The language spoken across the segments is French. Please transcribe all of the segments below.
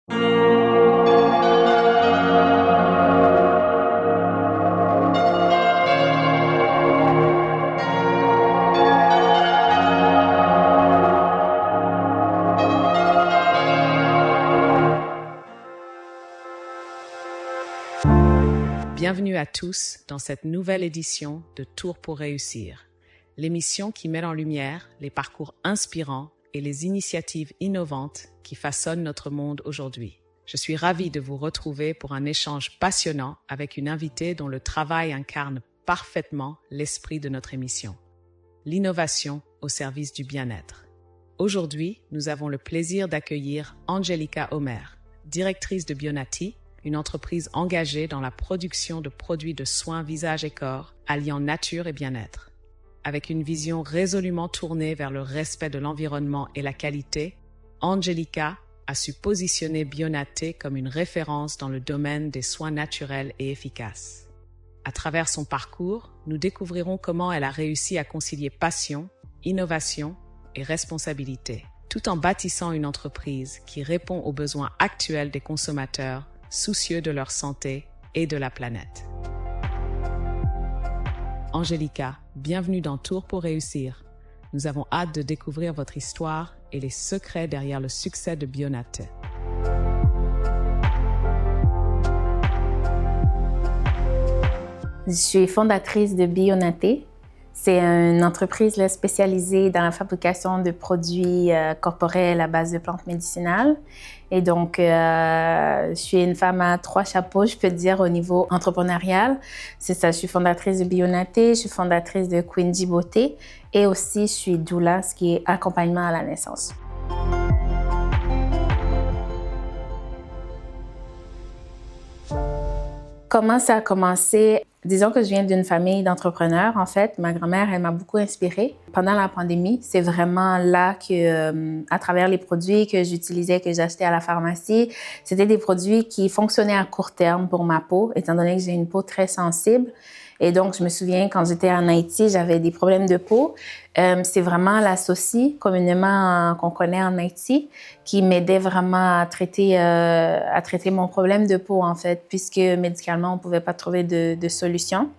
Bienvenue à tous dans cette nouvelle édition de Tour pour réussir, l'émission qui met en lumière les parcours inspirants et les initiatives innovantes qui façonnent notre monde aujourd'hui. Je suis ravie de vous retrouver pour un échange passionnant avec une invitée dont le travail incarne parfaitement l'esprit de notre émission. L'innovation au service du bien-être. Aujourd'hui, nous avons le plaisir d'accueillir Angelica Omer, directrice de Bionati, une entreprise engagée dans la production de produits de soins visage et corps, alliant nature et bien-être. Avec une vision résolument tournée vers le respect de l'environnement et la qualité, Angelica a su positionner Bionati comme une référence dans le domaine des soins naturels et efficaces. À travers son parcours, nous découvrirons comment elle a réussi à concilier passion, innovation et responsabilité, tout en bâtissant une entreprise qui répond aux besoins actuels des consommateurs soucieux de leur santé et de la planète. Angelica, bienvenue dans Tour pour réussir. Nous avons hâte de découvrir votre histoire et les secrets derrière le succès de Bionati. Je suis fondatrice de Bionati. C'est une entreprise spécialisée dans la fabrication de produits corporels à base de plantes médicinales. Et donc, je suis une femme à 3 chapeaux, je peux dire, au niveau entrepreneurial. C'est ça, je suis fondatrice de Bionati, je suis fondatrice de Quinji Beauté et aussi je suis doula, ce qui est accompagnement à la naissance. Comment ça a commencé? Disons que je viens d'une famille d'entrepreneurs. En fait, ma grand-mère, elle m'a beaucoup inspirée. Pendant la pandémie, c'est vraiment là que, à travers les produits que j'utilisais, que j'achetais à la pharmacie, c'était des produits qui fonctionnaient à court terme pour ma peau, étant donné que j'ai une peau très sensible. Et donc, je me souviens, quand j'étais en Haïti, j'avais des problèmes de peau. C'est vraiment la Soci, communément qu'on connaît en Haïti, qui m'aidait vraiment à traiter mon problème de peau, en fait, puisque médicalement, on ne pouvait pas trouver de solution.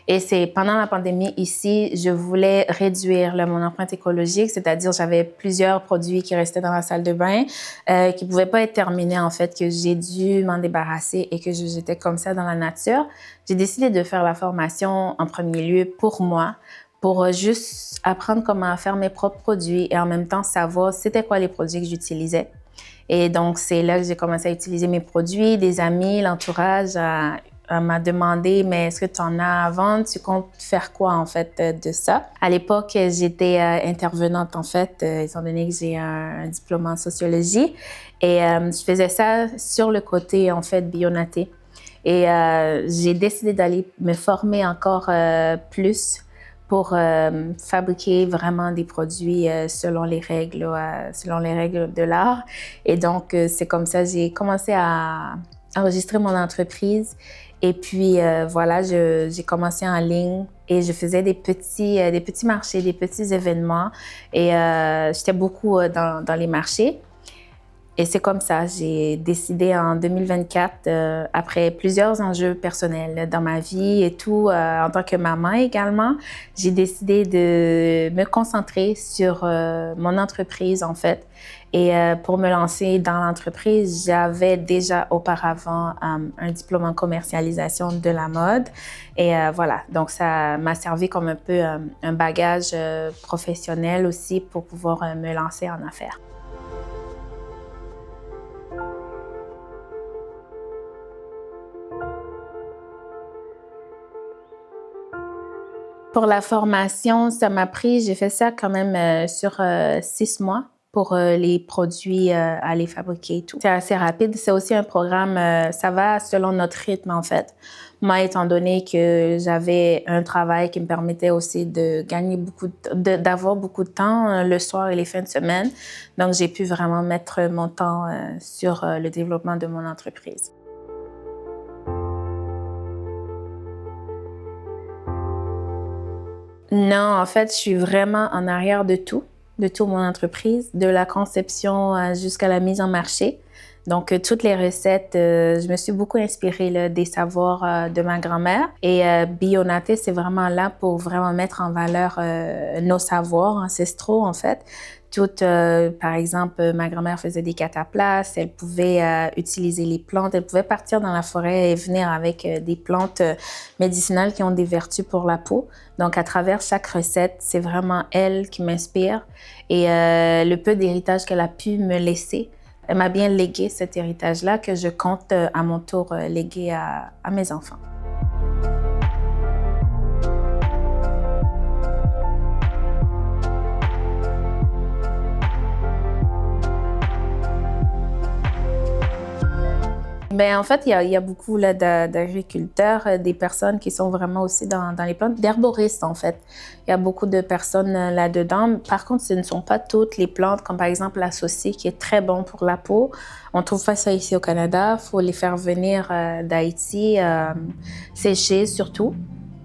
Et c'est pendant la pandémie ici, je voulais réduire mon empreinte écologique, c'est-à-dire j'avais plusieurs produits qui restaient dans la salle de bain, qui ne pouvaient pas être terminés, en fait, que j'ai dû m'en débarrasser et que je jetais comme ça dans la nature. J'ai décidé de faire la formation en premier lieu pour moi, pour juste apprendre comment faire mes propres produits et en même temps savoir c'était quoi les produits que j'utilisais. Et donc, c'est là que j'ai commencé à utiliser mes produits. Des amis, l'entourage m'a demandé « Mais est-ce que tu en as à vendre? Tu comptes faire quoi, en fait, de ça? » À l'époque, j'étais intervenante, en fait, étant donné que j'ai un diplôme en sociologie. Et je faisais ça sur le côté, en fait, Bionati. Et j'ai décidé d'aller me former encore plus pour fabriquer vraiment des produits selon les règles de l'art. Et donc, c'est comme ça que j'ai commencé à enregistrer mon entreprise. Et puis, voilà, j'ai commencé en ligne et je faisais des petits marchés, des petits événements. Et j'étais beaucoup dans les marchés. Et c'est comme ça, j'ai décidé en 2024, après plusieurs enjeux personnels dans ma vie et tout, en tant que maman également, j'ai décidé de me concentrer sur mon entreprise, en fait. Et pour me lancer dans l'entreprise, j'avais déjà auparavant un diplôme en commercialisation de la mode. Et voilà, donc ça m'a servi comme un peu un bagage professionnel aussi pour pouvoir me lancer en affaires. Pour la formation, ça m'a pris, j'ai fait ça quand même sur 6 mois pour les produits à les fabriquer et tout. C'est assez rapide. C'est aussi un programme, ça va selon notre rythme en fait. Moi, étant donné que j'avais un travail qui me permettait aussi de gagner d'avoir beaucoup de temps le soir et les fins de semaine, donc j'ai pu vraiment mettre mon temps sur le développement de mon entreprise. Non, en fait, je suis vraiment en arrière de tout mon entreprise, de la conception jusqu'à la mise en marché. Donc, toutes les recettes, je me suis beaucoup inspirée là, des savoirs de ma grand-mère. Et Bionate, c'est vraiment là pour vraiment mettre en valeur nos savoirs ancestraux, en fait. Par exemple, ma grand-mère faisait des cataplasmes, elle pouvait utiliser les plantes, elle pouvait partir dans la forêt et venir avec des plantes médicinales qui ont des vertus pour la peau. Donc, à travers chaque recette, c'est vraiment elle qui m'inspire et le peu d'héritage qu'elle a pu me laisser. Elle m'a bien légué cet héritage-là que je compte à mon tour léguer à mes enfants. Bien, en fait, il y a beaucoup là, d'agriculteurs, des personnes qui sont vraiment aussi dans les plantes, d'herboristes en fait. Il y a beaucoup de personnes là-dedans. Par contre, ce ne sont pas toutes les plantes, comme par exemple la saucisse qui est très bon pour la peau. On ne trouve pas ça ici au Canada. Il faut les faire venir d'Haïti, sécher surtout.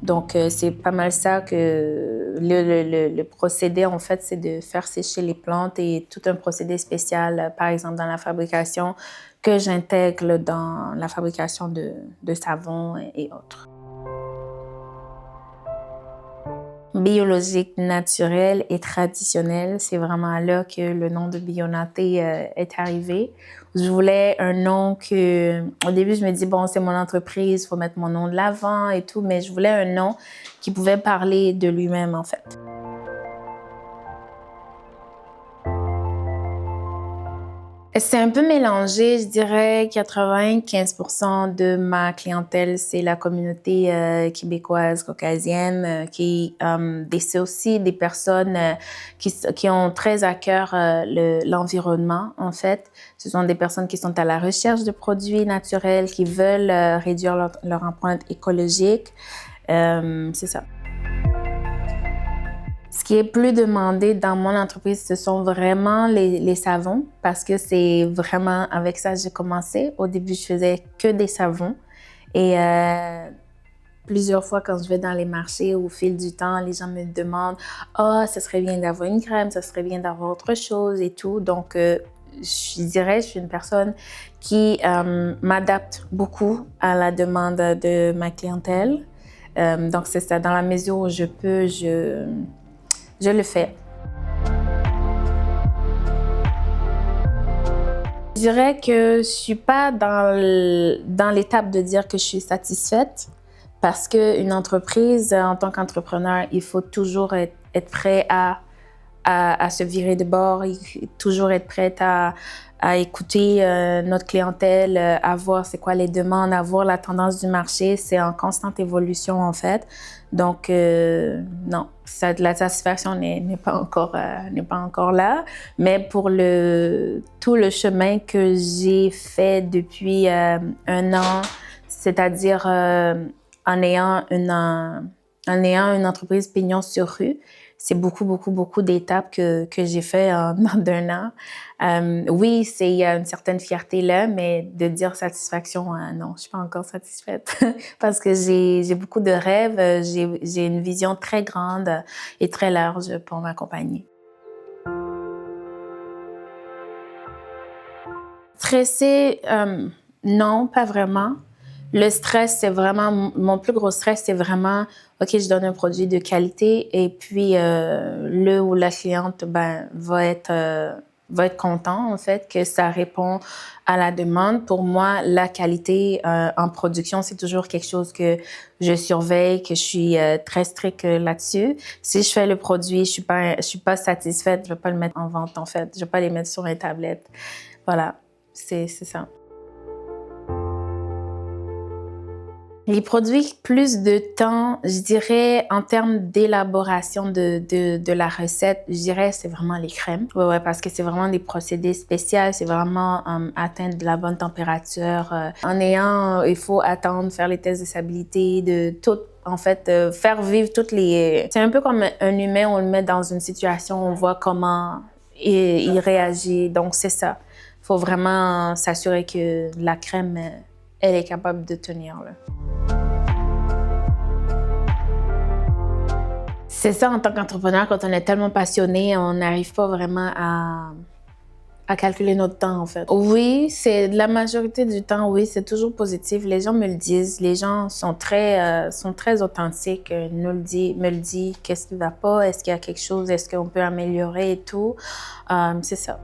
Donc, c'est pas mal ça que le procédé, en fait, c'est de faire sécher les plantes et tout un procédé spécial, par exemple, dans la fabrication, que j'intègre dans la fabrication de savon et autres. Biologique, naturel et traditionnel, c'est vraiment là que le nom de Bionate est arrivé. Je voulais un nom que, au début, je me dis, bon, c'est mon entreprise, il faut mettre mon nom de l'avant et tout, mais je voulais un nom qui pouvait parler de lui-même, en fait. C'est un peu mélangé, je dirais 95% de ma clientèle, c'est la communauté québécoise, caucasienne, c'est aussi des personnes qui ont très à cœur l'environnement, en fait. Ce sont des personnes qui sont à la recherche de produits naturels, qui veulent réduire leur empreinte écologique. C'est ça. Ce qui est plus demandé dans mon entreprise, ce sont vraiment les savons parce que c'est vraiment avec ça que j'ai commencé. Au début, je faisais que des savons et plusieurs fois quand je vais dans les marchés au fil du temps, les gens me demandent « Ah, ça serait bien d'avoir une crème, ça serait bien d'avoir autre chose et tout. » Donc, je dirais, je suis une personne qui m'adapte beaucoup à la demande de ma clientèle. Donc, c'est ça, dans la mesure où je peux, je le fais. Je dirais que je suis pas dans l'étape de dire que je suis satisfaite parce qu'une entreprise, en tant qu'entrepreneur, il faut toujours être prêt à se virer de bord, toujours être prête à écouter notre clientèle, à voir c'est quoi les demandes, à voir la tendance du marché. C'est en constante évolution, en fait. Donc, non, la satisfaction n'est pas encore là. Mais pour tout le chemin que j'ai fait depuis un an, c'est-à-dire en ayant une entreprise pignon sur rue, c'est beaucoup d'étapes que j'ai fait en d'un an. Oui, il y a une certaine fierté là, mais de dire satisfaction, non, je suis pas encore satisfaite parce que j'ai beaucoup de rêves, j'ai une vision très grande et très large pour ma compagnie. Stressée, non, pas vraiment. Le stress, c'est vraiment, mon plus gros stress, c'est vraiment, OK, je donne un produit de qualité et puis le ou la cliente va être content, en fait, que ça répond à la demande. Pour moi, la qualité en production, c'est toujours quelque chose que je surveille, que je suis très stricte là-dessus. Si je fais le produit, je suis pas satisfaite, je vais pas le mettre en vente, en fait. Je vais pas les mettre sur les tablettes. Voilà, c'est ça. Les produits plus de temps, je dirais, en termes d'élaboration de la recette, je dirais c'est vraiment les crèmes. Ouais, parce que c'est vraiment des procédés spéciaux, c'est vraiment atteindre de la bonne température. Il faut attendre, faire les tests de stabilité, de tout. En fait, faire vivre toutes les... C'est un peu comme un humain, on le met dans une situation, on voit comment il réagit. Donc, c'est ça. Il faut vraiment s'assurer que la crème, elle est capable de tenir, là. C'est ça, en tant qu'entrepreneur, quand on est tellement passionné, on n'arrive pas vraiment À calculer notre temps, en fait. Oui, c'est la majorité du temps, oui, c'est toujours positif. Les gens me le disent. Les gens sont très authentiques. Me le dit, qu'est-ce qui va pas, est-ce qu'il y a quelque chose, est-ce qu'on peut améliorer et tout. C'est ça.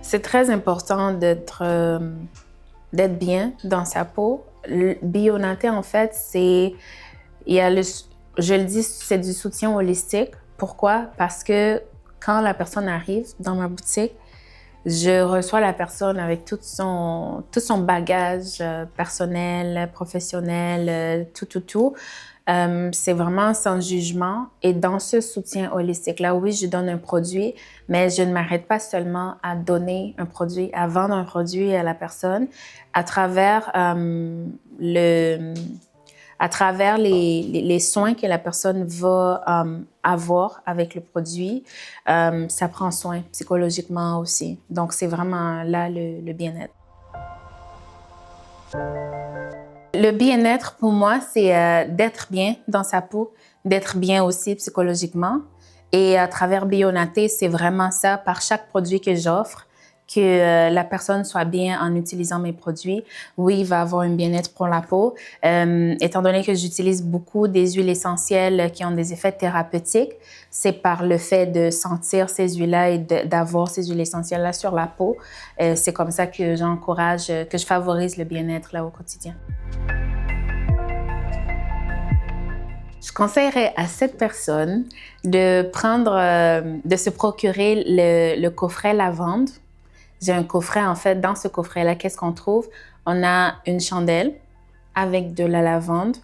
C'est très important d'être bien dans sa peau. Le Bionate, en fait, je le dis, c'est du soutien holistique. Pourquoi? Parce que quand la personne arrive dans ma boutique, je reçois la personne avec tout son bagage personnel, professionnel, tout. C'est vraiment sans jugement. Et dans ce soutien holistique-là, oui, je donne un produit, mais je ne m'arrête pas seulement à donner un produit, à vendre un produit à la personne. À travers les soins que la personne va avoir avec le produit, ça prend soin psychologiquement aussi. Donc, c'est vraiment là le bien-être. Le bien-être, pour moi, c'est d'être bien dans sa peau, d'être bien aussi psychologiquement. Et à travers Bionate, c'est vraiment ça, par chaque produit que j'offre, que la personne soit bien en utilisant mes produits. Oui, il va avoir un bien-être pour la peau. Étant donné que j'utilise beaucoup des huiles essentielles qui ont des effets thérapeutiques, c'est par le fait de sentir ces huiles-là et d'avoir ces huiles essentielles-là sur la peau. C'est comme ça que que je favorise le bien-être là au quotidien. Je conseillerais à cette personne de se procurer le coffret lavande. J'ai un coffret, en fait, dans ce coffret-là, qu'est-ce qu'on trouve? On a une chandelle avec de la lavande.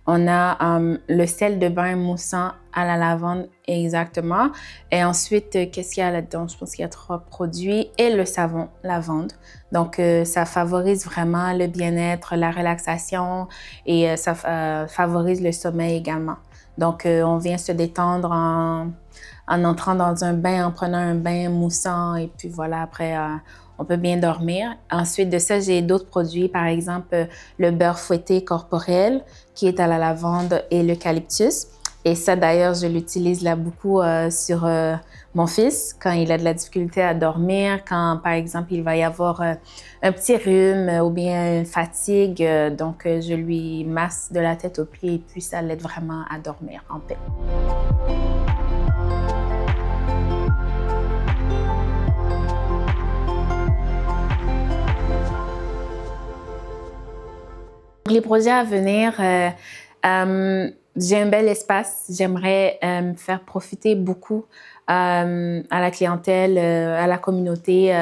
On a le sel de bain moussant à la lavande, exactement. Et ensuite, qu'est-ce qu'il y a là-dedans? Je pense qu'il y a 3 produits et le savon lavande. Donc, ça favorise vraiment le bien-être, la relaxation et ça favorise le sommeil également. Donc, on vient se détendre en entrant dans un bain, en prenant un bain moussant et puis voilà, après, on peut bien dormir. Ensuite de ça, j'ai d'autres produits, par exemple, le beurre fouetté corporel qui est à la lavande et l'eucalyptus. Et ça, d'ailleurs, je l'utilise là beaucoup sur mon fils quand il a de la difficulté à dormir, quand, par exemple, il va y avoir un petit rhume ou bien une fatigue. Donc, je lui masse de la tête aux pieds et puis ça l'aide vraiment à dormir en paix. Pour les projets à venir, j'ai un bel espace. J'aimerais me faire profiter beaucoup à la clientèle, à la communauté,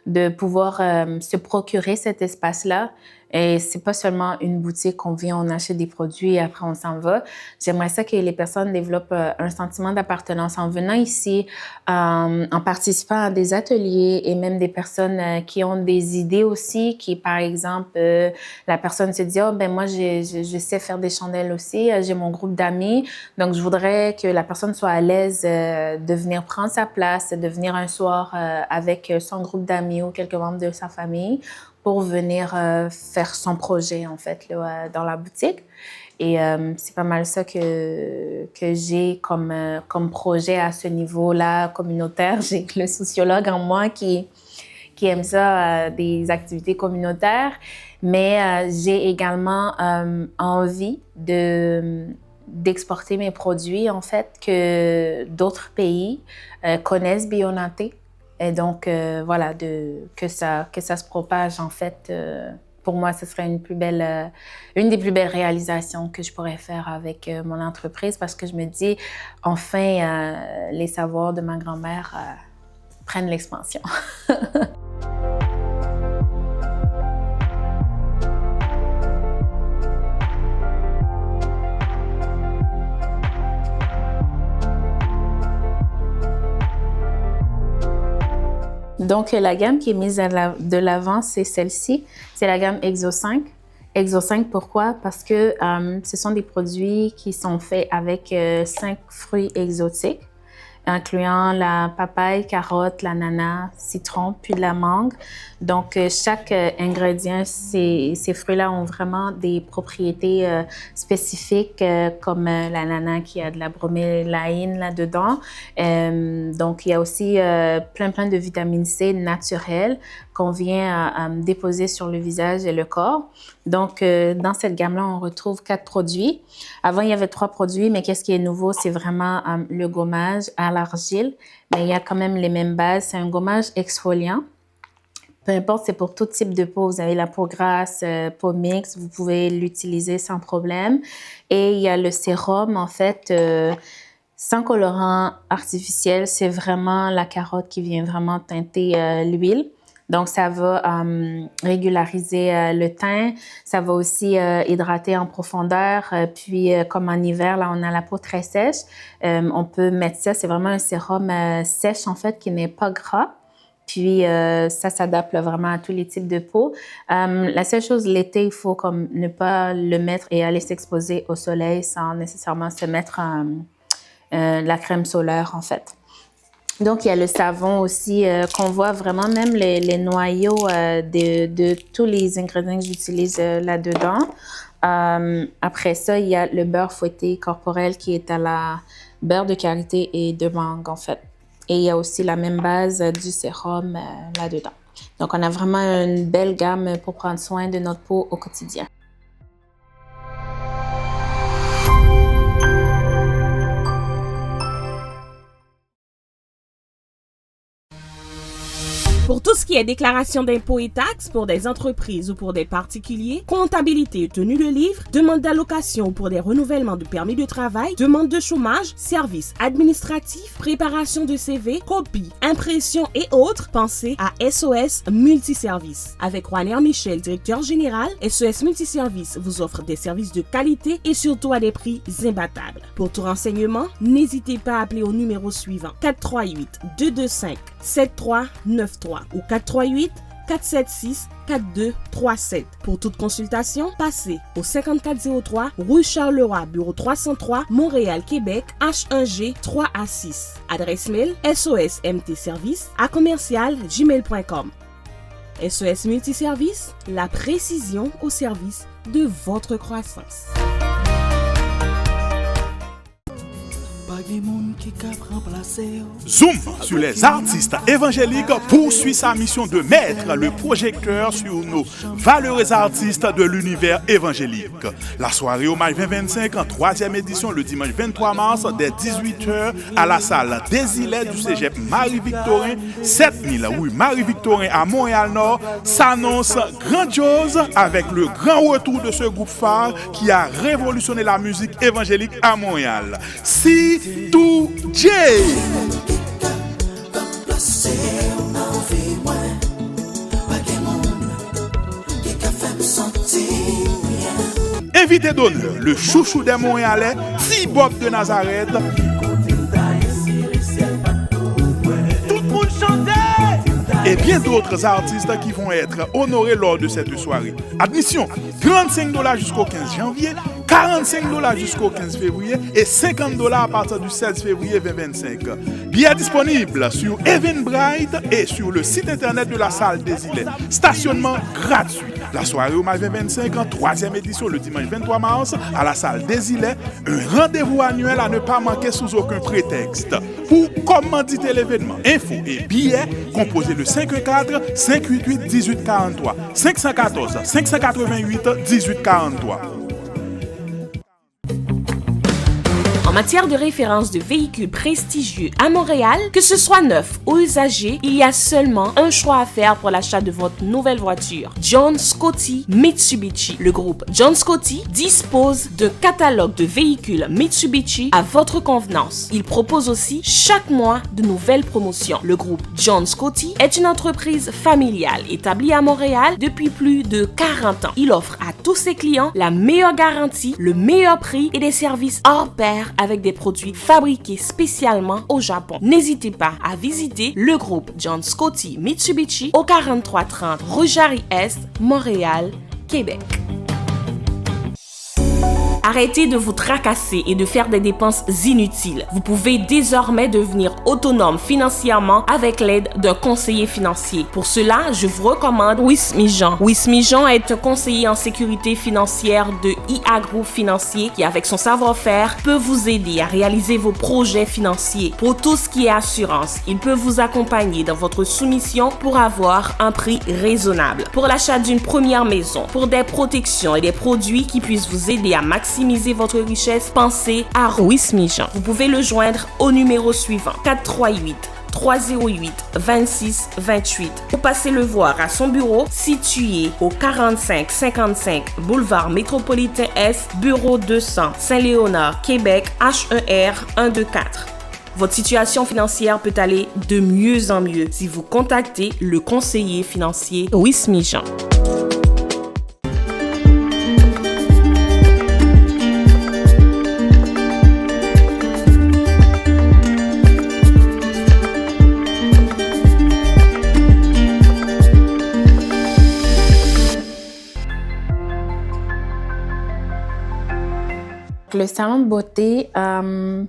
de pouvoir se procurer cet espace-là. Et c'est pas seulement une boutique qu'on vient, on achète des produits et après on s'en va. J'aimerais ça que les personnes développent un sentiment d'appartenance en venant ici, en participant à des ateliers et même des personnes qui ont des idées aussi, qui par exemple, la personne se dit « Oh, ben moi, je sais faire des chandelles aussi, j'ai mon groupe d'amis, donc je voudrais que la personne soit à l'aise de venir prendre sa place, de venir un soir avec son groupe d'amis ou quelques membres de sa famille pour venir faire son projet, en fait, là, dans la boutique. » Et c'est pas mal ça que j'ai comme projet à ce niveau-là communautaire. J'ai le sociologue en moi qui aime ça, des activités communautaires, mais j'ai également envie d'exporter mes produits, en fait, que d'autres pays connaissent Bionate. Et donc, voilà, que ça se propage, en fait. Pour moi, ce serait une des plus belles réalisations que je pourrais faire avec mon entreprise parce que je me dis, enfin, les savoirs de ma grand-mère prennent l'expansion. Donc, la gamme qui est mise de l'avant, c'est celle-ci. C'est la gamme Exo 5. Exo 5, pourquoi? Parce que ce sont des produits qui sont faits avec 5 fruits exotiques. incluant la papaye, carotte, l'ananas, citron, puis de la mangue. Donc, chaque ingrédient, ces fruits-là ont vraiment des propriétés spécifiques, comme l'ananas qui a de la bromélaïne là-dedans. Donc, il y a aussi plein de vitamine C naturelle qu'on vient déposer sur le visage et le corps. Donc, dans cette gamme-là, on retrouve 4 produits. Avant, il y avait 3 produits, mais qu'est-ce qui est nouveau? C'est vraiment le gommage à l'argile, mais il y a quand même les mêmes bases. C'est un gommage exfoliant. Peu importe, c'est pour tout type de peau. Vous avez la peau grasse, peau mixte, vous pouvez l'utiliser sans problème. Et il y a le sérum, en fait, sans colorant artificiel. C'est vraiment la carotte qui vient vraiment teinter l'huile. Donc, ça va régulariser le teint. Ça va aussi hydrater en profondeur. Puis, comme en hiver, là, on a la peau très sèche. On peut mettre ça. C'est vraiment un sérum sèche, en fait, qui n'est pas gras. Puis, ça s'adapte vraiment à tous les types de peau. La seule chose, l'été, il faut comme ne pas le mettre et aller s'exposer au soleil sans nécessairement se mettre la crème solaire, en fait. Donc, il y a le savon aussi qu'on voit vraiment, même les noyaux de tous les ingrédients que j'utilise là-dedans. Après ça, il y a le beurre fouetté corporel qui est à la beurre de karité et de mangue, en fait. Et il y a aussi la même base du sérum là-dedans. Donc, on a vraiment une belle gamme pour prendre soin de notre peau au quotidien. Pour tout ce qui est déclaration d'impôts et taxes pour des entreprises ou pour des particuliers, comptabilité et tenue de livre, demande d'allocation pour des renouvellements de permis de travail, demande de chômage, services administratifs, préparation de CV, copie, impression et autres, pensez à SOS Multiservice. Avec Juaner Michel, directeur général, SOS Multiservice vous offre des services de qualité et surtout à des prix imbattables. Pour tout renseignement, n'hésitez pas à appeler au numéro suivant 438-225-7393 ou 438-476-4237. Pour toute consultation, passez au 5403 rue Charleroi, bureau 303, Montréal, Québec, H1G 3A6. Adresse mail sosmtservice@commercial-gmail.com. SOS Multiservice, la précision au service de votre croissance. Zoom sur les artistes évangéliques poursuit sa mission de mettre le projecteur sur nos valeureux artistes de l'univers évangélique. La soirée hommage 2025 en 3e édition le dimanche 23 mars dès 18h à la salle des Îlets du cégep Marie-Victorin, 7000 rue Marie-Victorin à Montréal-Nord s'annonce grandiose avec le grand retour de ce groupe phare qui a révolutionné la musique évangélique à Montréal. C2J. Invité d'honneur, le chouchou des Montréalais, T-Bob de Nazareth. Tout le monde chantait! Et bien d'autres artistes qui vont être honorés lors de cette soirée. Admission, $35 jusqu'au 15 janvier, $45 jusqu'au 15 février et $50 à partir du 16 février 2025. Billets disponibles sur Eventbrite et sur le site internet de la salle des Îlets. Stationnement gratuit. La soirée hommage 2025 en 3e édition le dimanche 23 mars à la salle des Îlets. Un rendez-vous annuel à ne pas manquer sous aucun prétexte. Pour commanditer l'événement, info et billets, composez le 514-588-1843. 514-588-1843. En matière de référence de véhicules prestigieux à Montréal, que ce soit neuf ou usagé, il y a seulement un choix à faire pour l'achat de votre nouvelle voiture. John Scotty Mitsubishi. Le groupe John Scotty dispose d'un catalogue de véhicules Mitsubishi à votre convenance. Il propose aussi chaque mois de nouvelles promotions. Le groupe John Scotty est une entreprise familiale établie à Montréal depuis plus de 40 ans. Il offre à tous ses clients la meilleure garantie, le meilleur prix et des services hors pair avec des produits fabriqués spécialement au Japon. N'hésitez pas à visiter le groupe John Scotty Mitsubishi au 4330 rue Jarry-Est, Montréal, Québec. Arrêtez de vous tracasser et de faire des dépenses inutiles. Vous pouvez désormais devenir autonome financièrement avec l'aide d'un conseiller financier. Pour cela, je vous recommande Wismijan. Wismijan est un conseiller en sécurité financière de IA Group Financier qui, avec son savoir-faire, peut vous aider à réaliser vos projets financiers. Pour tout ce qui est assurance, il peut vous accompagner dans votre soumission pour avoir un prix raisonnable. Pour l'achat d'une première maison, pour des protections et des produits qui puissent vous aider à maximiser votre richesse, pensez à Wismijan. Vous pouvez le joindre au numéro suivant 438 308 26 28 ou passez le voir à son bureau situé au 4555 boulevard Métropolitain Est, bureau 200, Saint-Léonard, Québec, H1R 124. Votre situation financière peut aller de mieux en mieux si vous contactez le conseiller financier Wismijan. Le salon de beauté, je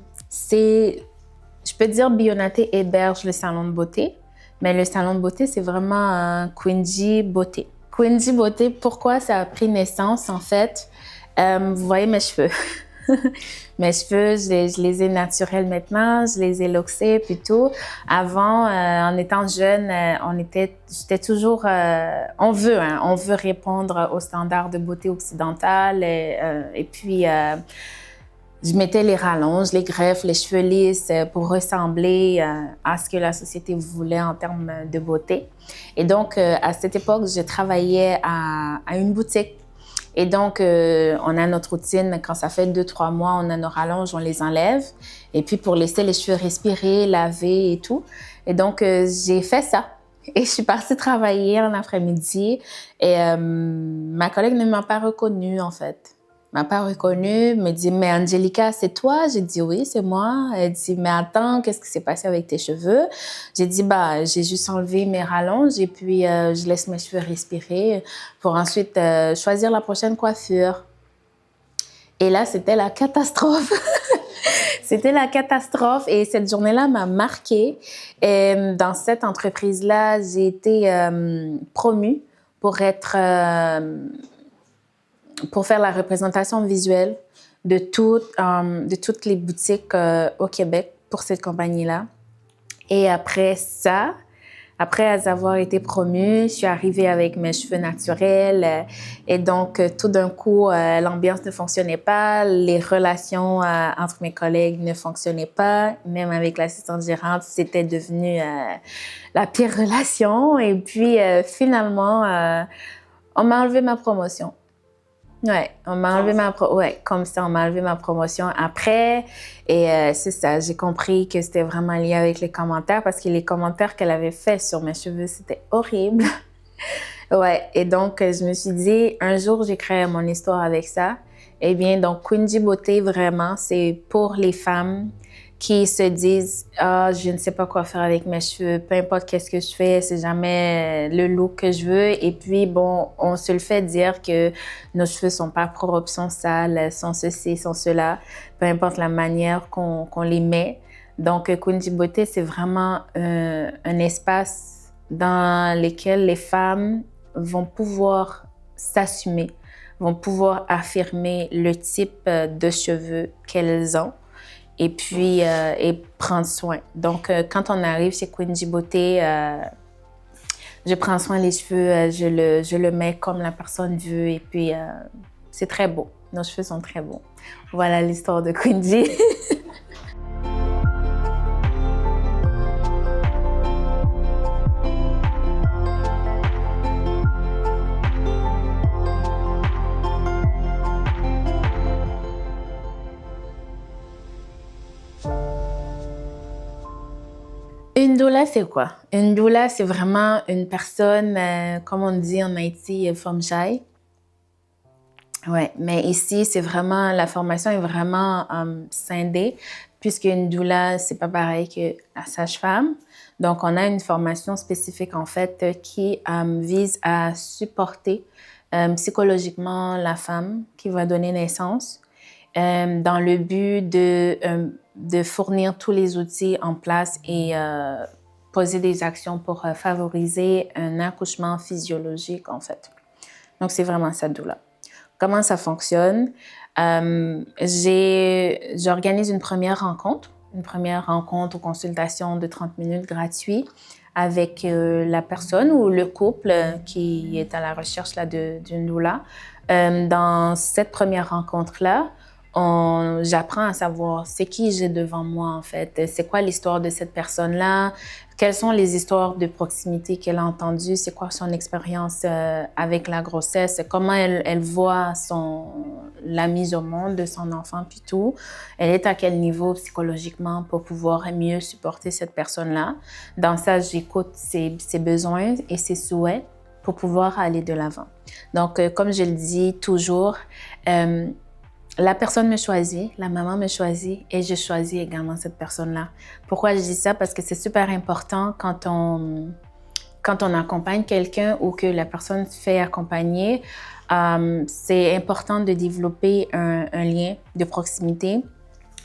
peux dire Bionaté héberge le salon de beauté, mais le salon de beauté, c'est vraiment Quingy Beauté. Quingy Beauté, pourquoi ça a pris naissance en fait? Vous voyez mes cheveux. Mes cheveux, je les ai naturels maintenant, je les ai loxés plutôt. Avant, en étant jeune, j'étais toujours, on veut répondre aux standards de beauté occidentale et puis je mettais les rallonges, les greffes, les cheveux lisses pour ressembler à ce que la société voulait en termes de beauté. Et donc, à cette époque, je travaillais à une boutique. Et donc, on a notre routine. Quand ça fait 2-3 mois, on a nos rallonges, on les enlève. Et puis, pour laisser les cheveux respirer, laver et tout. Et donc, j'ai fait ça. Et je suis partie travailler en après-midi. Et ma collègue ne m'a pas reconnue, en fait. M'a pas reconnue, me dit « Mais Angelica, c'est toi? » J'ai dit « Oui, c'est moi. » Elle dit « Mais attends, qu'est-ce qui s'est passé avec tes cheveux? » J'ai dit « Bah, j'ai juste enlevé mes rallonges et puis je laisse mes cheveux respirer pour ensuite choisir la prochaine coiffure. » Et là, c'était la catastrophe. C'était la catastrophe et cette journée-là m'a marquée. Et dans cette entreprise-là, j'ai été promue pour être... pour faire la représentation visuelle de toutes les boutiques au Québec pour cette compagnie-là. Et après ça, après avoir été promue, je suis arrivée avec mes cheveux naturels et donc tout d'un coup, l'ambiance ne fonctionnait pas, les relations entre mes collègues ne fonctionnaient pas, même avec l'assistante gérante, c'était devenu la pire relation. Et puis finalement, on m'a enlevé ma promotion. Ouais, on m'a enlevé comme ça, on m'a enlevé ma promotion après. Et c'est ça, j'ai compris que c'était vraiment lié avec les commentaires parce que les commentaires qu'elle avait faits sur mes cheveux, c'était horrible. Ouais, et donc je me suis dit, un jour, j'écrirai mon histoire avec ça. Eh bien, donc Quingy Beauté, vraiment, c'est pour les femmes qui se disent « Ah, je ne sais pas quoi faire avec mes cheveux, peu importe qu'est-ce que je fais, c'est jamais le look que je veux. » Et puis, bon, on se le fait dire que nos cheveux sont pas propres, sont sales, sont ceci, sont cela, peu importe la manière qu'on les met. Donc, Quingy Beauté, c'est vraiment un espace dans lequel les femmes vont pouvoir s'assumer, vont pouvoir affirmer le type de cheveux qu'elles ont. Et puis, et prendre soin. Donc, quand on arrive chez Quingy Beauté, je prends soin des cheveux, je le mets comme la personne veut. Et puis, c'est très beau. Nos cheveux sont très beaux. Voilà l'histoire de Quingy. Une doula, c'est quoi? Une doula, c'est vraiment une personne, comme on dit en Haïti, fomjaï. Ouais, mais ici, c'est vraiment, la formation est vraiment scindée, puisque une doula, c'est pas pareil que la sage-femme. Donc, on a une formation spécifique, en fait, qui vise à supporter psychologiquement la femme qui va donner naissance. dans le but de fournir tous les outils en place et poser des actions pour favoriser un accouchement physiologique, en fait. Donc, c'est vraiment ça, doula. Comment ça fonctionne? J'organise une première rencontre ou consultation de 30 minutes gratuite avec la personne ou le couple qui est à la recherche d'une doula. Dans cette première rencontre-là, j'apprends à savoir c'est qui j'ai devant moi, en fait. C'est quoi l'histoire de cette personne-là? Quelles sont les histoires de proximité qu'elle a entendues? C'est quoi son expérience avec la grossesse? Comment elle voit la mise au monde de son enfant, puis tout? Elle est à quel niveau psychologiquement pour pouvoir mieux supporter cette personne-là? Dans ça, j'écoute ses besoins et ses souhaits pour pouvoir aller de l'avant. Donc, comme je le dis toujours, la personne me choisit, la maman me choisit et je choisis également cette personne-là. Pourquoi je dis ça? Parce que c'est super important quand on accompagne quelqu'un ou que la personne se fait accompagner, c'est important de développer un lien de proximité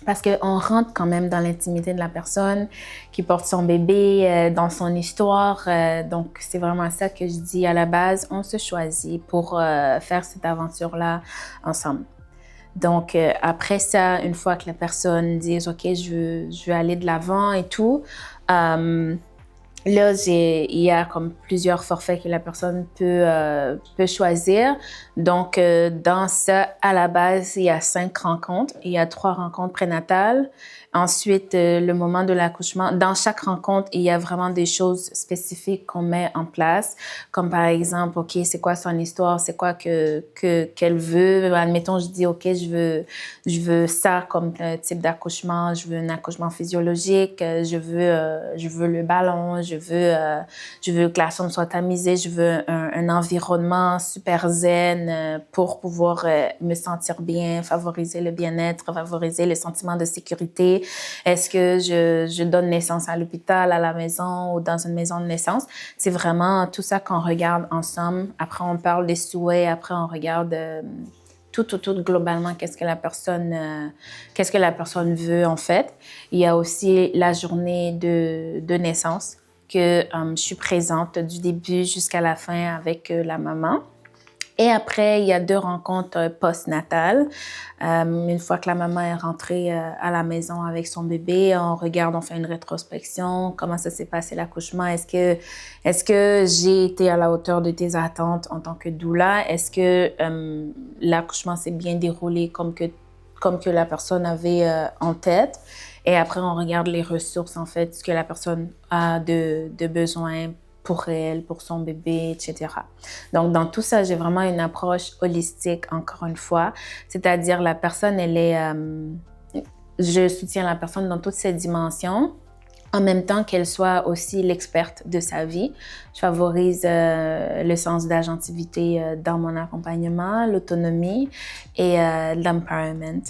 parce qu'on rentre quand même dans l'intimité de la personne qui porte son bébé, dans son histoire. Donc, c'est vraiment ça que je dis à la base. On se choisit pour faire cette aventure-là ensemble. Donc, après ça, une fois que la personne dit « OK, je veux aller de l'avant et tout », là, il y a comme plusieurs forfaits que la personne peut choisir. Donc, dans ça, à la base, il y a 5 rencontres. Il y a 3 rencontres prénatales. Ensuite, le moment de l'accouchement. Dans chaque rencontre, il y a vraiment des choses spécifiques qu'on met en place. Comme par exemple, OK, c'est quoi son histoire? C'est quoi qu'elle veut? Admettons, je dis, OK, je veux ça comme type d'accouchement. Je veux un accouchement physiologique. Je veux le ballon. Je veux que la chambre soit tamisée. Je veux un environnement super zen pour pouvoir me sentir bien, favoriser le bien-être, favoriser le sentiment de sécurité. Est-ce que je donne naissance à l'hôpital, à la maison ou dans une maison de naissance? C'est vraiment tout ça qu'on regarde ensemble. Après, on parle des souhaits. Après, on regarde tout globalement qu'est-ce que la personne veut, en fait. Il y a aussi la journée de naissance que je suis présente du début jusqu'à la fin avec la maman. Et après, il y a 2 rencontres postnatales. Une fois que la maman est rentrée à la maison avec son bébé, on fait une rétrospection. Comment ça s'est passé l'accouchement? Est-ce que j'ai été à la hauteur de tes attentes en tant que doula? Est-ce que l'accouchement s'est bien déroulé comme que la personne avait en tête? Et après, on regarde les ressources, en fait, ce que la personne a de besoin pour elle, pour son bébé, etc. Donc, dans tout ça, j'ai vraiment une approche holistique, encore une fois. C'est-à-dire, la personne, je soutiens la personne dans toutes ses dimensions, en même temps qu'elle soit aussi l'experte de sa vie. Je favorise le sens d'agentivité dans mon accompagnement, l'autonomie et l'empowerment.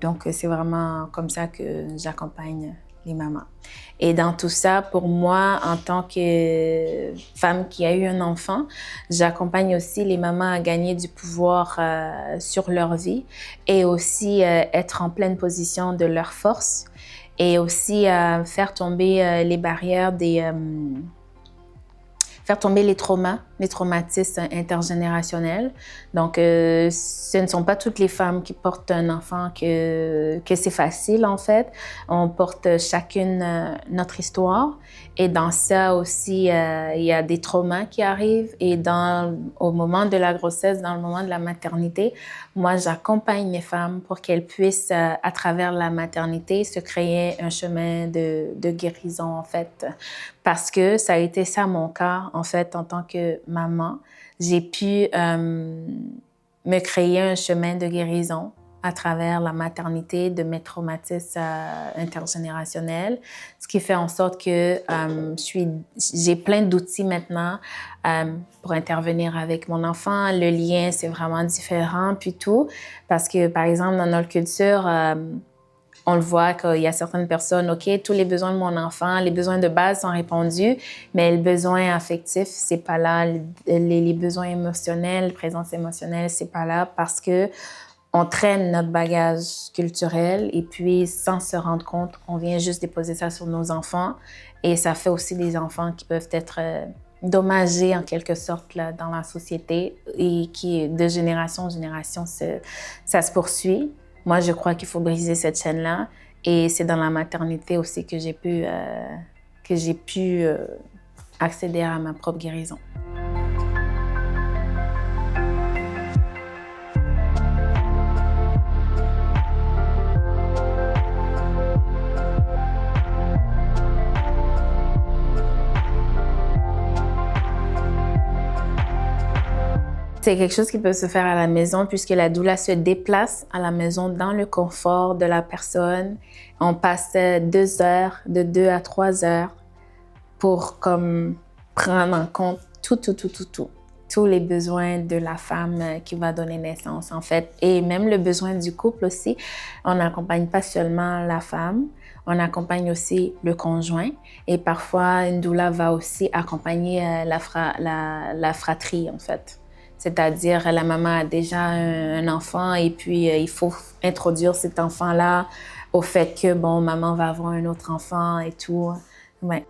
Donc, c'est vraiment comme ça que j'accompagne les mamans. Et dans tout ça, pour moi, en tant que femme qui a eu un enfant, j'accompagne aussi les mamans à gagner du pouvoir sur leur vie et aussi être en pleine position de leur force et aussi faire tomber les barrières faire tomber les traumatismes intergénérationnels. Donc, ce ne sont pas toutes les femmes qui portent un enfant que c'est facile, en fait. On porte chacune notre histoire. Et dans ça aussi, il y a des traumas qui arrivent. Et au moment de la grossesse, dans le moment de la maternité, moi, j'accompagne les femmes pour qu'elles puissent, à travers la maternité, se créer un chemin de guérison, en fait. Parce que ça a été ça mon cas, en fait, en tant que maman. J'ai pu me créer un chemin de guérison à travers la maternité de mes traumatismes intergénérationnels, ce qui fait en sorte que j'ai plein d'outils maintenant pour intervenir avec mon enfant. Le lien, c'est vraiment différent, puis tout, parce que, par exemple, dans notre culture, on le voit qu'il y a certaines personnes, OK, tous les besoins de mon enfant, les besoins de base sont répondus, mais le besoin affectif, c'est pas là. Les besoins émotionnels, présence émotionnelle, c'est pas là parce que on traîne notre bagage culturel et puis, sans se rendre compte, on vient juste déposer ça sur nos enfants. Et ça fait aussi des enfants qui peuvent être endommagés en quelque sorte là, dans la société et qui, de génération en génération, ça se poursuit. Moi, je crois qu'il faut briser cette chaîne-là. Et c'est dans la maternité aussi que j'ai pu accéder à ma propre guérison. C'est quelque chose qui peut se faire à la maison puisque la doula se déplace à la maison dans le confort de la personne. On passe 2 heures, de 2 à 3 heures pour comme prendre en compte tous les besoins de la femme qui va donner naissance en fait. Et même le besoin du couple aussi. On n'accompagne pas seulement la femme, on accompagne aussi le conjoint. Et parfois, une doula va aussi accompagner la fratrie en fait. C'est-à-dire, la maman a déjà un enfant et puis il faut introduire cet enfant-là au fait que, bon, maman va avoir un autre enfant et tout. Ouais.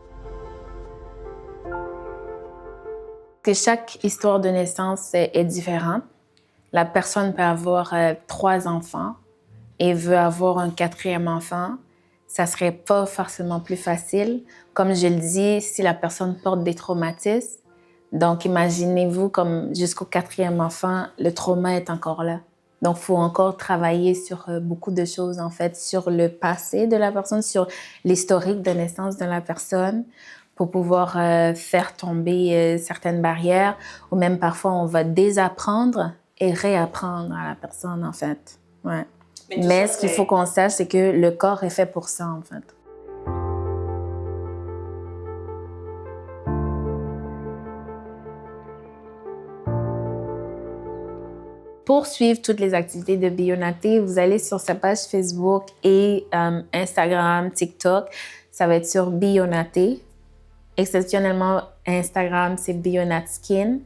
Que chaque histoire de naissance est différente. La personne peut avoir 3 enfants et veut avoir un 4e enfant. Ça serait pas forcément plus facile. Comme je le dis, si la personne porte des traumatismes, donc, imaginez-vous comme jusqu'au 4e enfant, le trauma est encore là. Donc, il faut encore travailler sur beaucoup de choses, en fait, sur le passé de la personne, sur l'historique de naissance de la personne pour pouvoir faire tomber certaines barrières ou même parfois, on va désapprendre et réapprendre à la personne, en fait. Ouais. Mais ce qu'il faut qu'on sache, c'est que le corps est fait pour ça, en fait. Pour suivre toutes les activités de Bionaté, vous allez sur sa page Facebook et Instagram, TikTok. Ça va être sur Bionaté. Exceptionnellement, Instagram, c'est Bionatskin.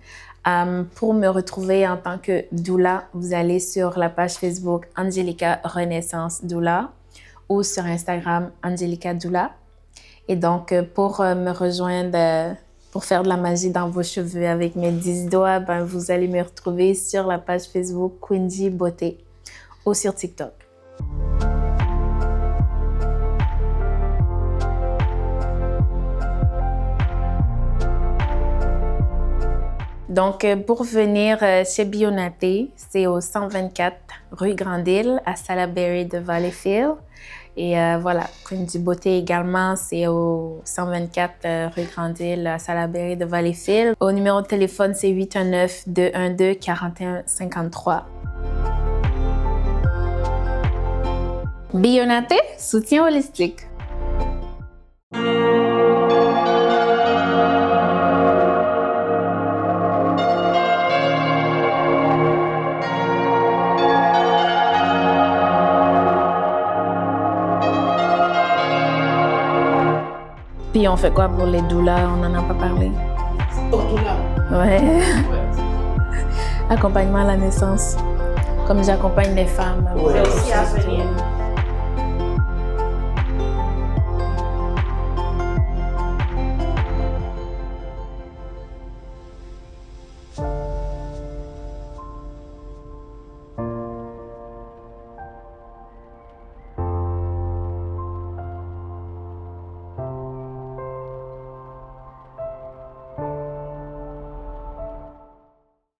Pour me retrouver en tant que doula, vous allez sur la page Facebook Angelica Renaissance Doula ou sur Instagram Angelica Doula. Et donc, pour me rejoindre... pour faire de la magie dans vos cheveux avec mes 10 doigts, ben, vous allez me retrouver sur la page Facebook Quindy Beauté ou sur TikTok. Donc, pour venir chez Bionaté, c'est au 124 rue Grande-Île à Salaberry de Valleyfield. Et voilà, Quindy Beauté également, c'est au 124 rue Grande-Île à Salaberry de Valleyfield. Au numéro de téléphone, c'est 819-212-4153. Bionaté, soutien holistique. Puis on fait quoi pour les doulas? On n'en a pas parlé. Pour doula? Ouais. Accompagnement à la naissance. Comme j'accompagne les femmes. C'est aussi à venir.